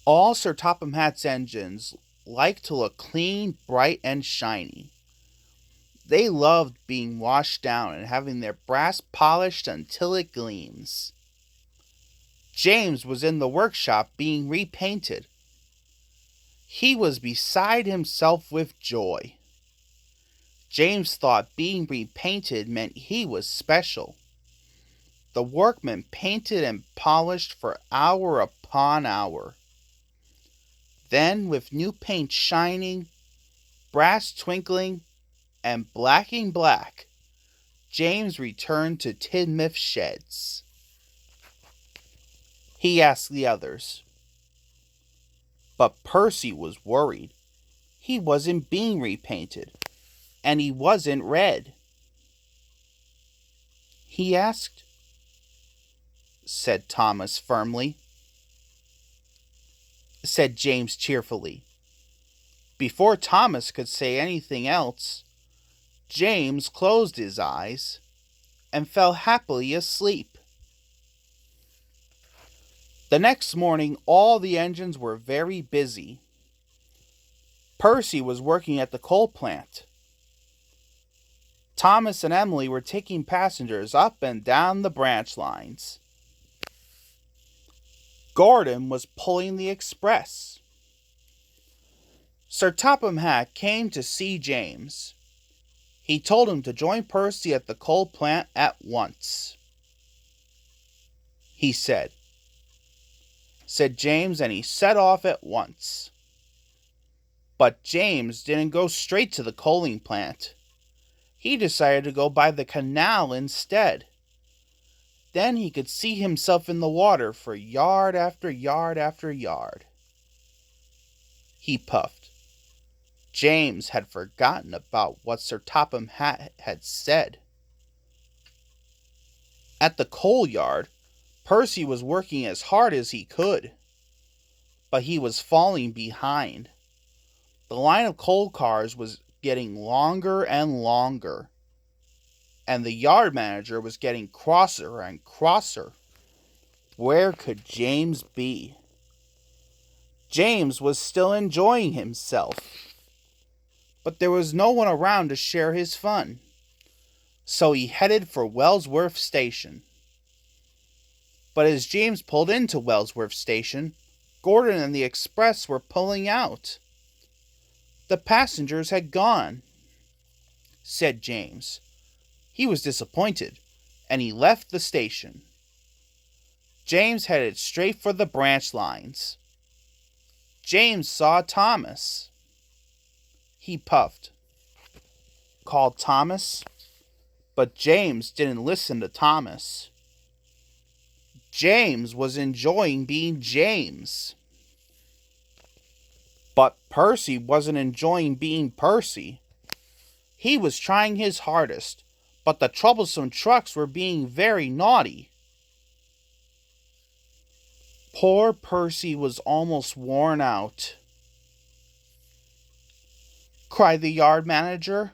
All Sir Topham Hatt's engines like to look clean, bright, and shiny. They loved being washed down and having their brass polished until it gleams. James was in the workshop being repainted. He was beside himself with joy. James thought being repainted meant he was special. The workmen painted and polished for hour upon hour. Then, with new paint shining, brass twinkling, and blacking black, James returned to Tidmouth Sheds. He asked the others. But Percy was worried. He wasn't being repainted, and he wasn't red. He asked, said Thomas firmly. Said James cheerfully. Before Thomas could say anything else, James closed his eyes and fell happily asleep. The next morning, all the engines were very busy. Percy was working at the coal plant. Thomas and Emily were taking passengers up and down the branch lines. Gordon was pulling the express. Sir Topham Hatt came to see James. He told him to join Percy at the coal plant at once. He said James, and he set off at once. But James didn't go straight to the coaling plant. He decided to go by the canal instead. Then he could see himself in the water for yard after yard after yard. He puffed. James had forgotten about what Sir Topham Hatt had said. At the coal yard, Percy was working as hard as he could, but he was falling behind. The line of coal cars was getting longer and longer, and the yard manager was getting crosser and crosser. Where could James be? James was still enjoying himself, but there was no one around to share his fun, so he headed for Wellsworth Station. But as James pulled into Wellsworth Station, Gordon and the express were pulling out. The passengers had gone, said James. He was disappointed, and he left the station. James headed straight for the branch lines. James saw Thomas. He puffed. Called Thomas, but James didn't listen to Thomas. James was enjoying being James. But Percy wasn't enjoying being Percy. He was trying his hardest, but the troublesome trucks were being very naughty. Poor Percy was almost worn out. Cried the yard manager.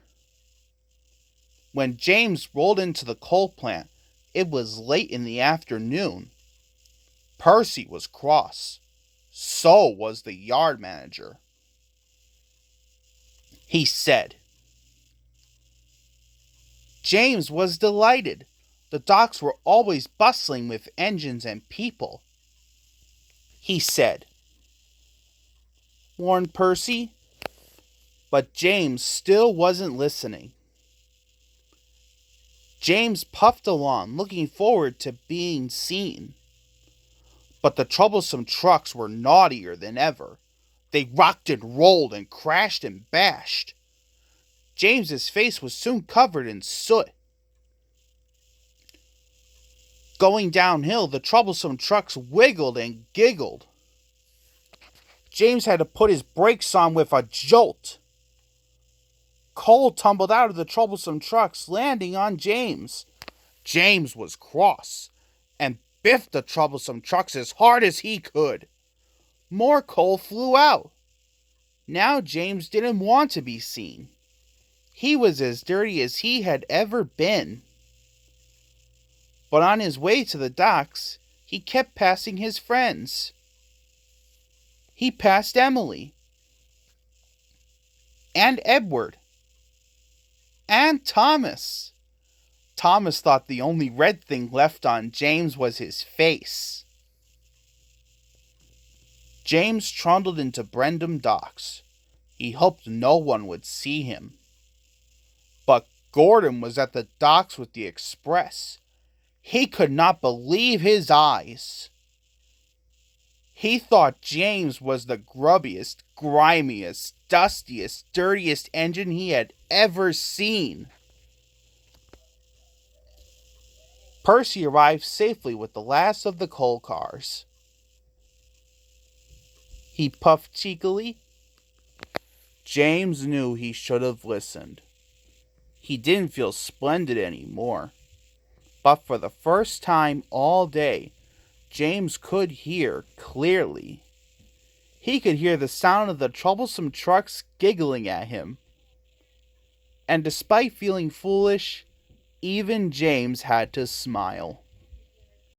When James rolled into the coal plant, it was late in the afternoon. Percy was cross. So was the yard manager. He said. James was delighted. The docks were always bustling with engines and people. He said, warned Percy, but James still wasn't listening. James puffed along, looking forward to being seen. But the troublesome trucks were naughtier than ever. They rocked and rolled and crashed and bashed. James's face was soon covered in soot. Going downhill, the troublesome trucks wiggled and giggled. James had to put his brakes on with a jolt. Coal tumbled out of the troublesome trucks, landing on James. James was cross and biffed the troublesome trucks as hard as he could. More coal flew out. Now James didn't want to be seen. He was as dirty as he had ever been. But on his way to the docks, he kept passing his friends. He passed Emily, and Edward, and Thomas. Thomas thought the only red thing left on James was his face. James trundled into Brendam Docks. He hoped no one would see him. But Gordon was at the docks with the express. He could not believe his eyes. He thought James was the grubbiest, grimiest, dustiest, dirtiest engine he had ever seen. Percy arrived safely with the last of the coal cars. He puffed cheekily. James knew he should have listened. He didn't feel splendid anymore. But for the first time all day, James could hear clearly. He could hear the sound of the troublesome trucks giggling at him. And despite feeling foolish, even James had to smile.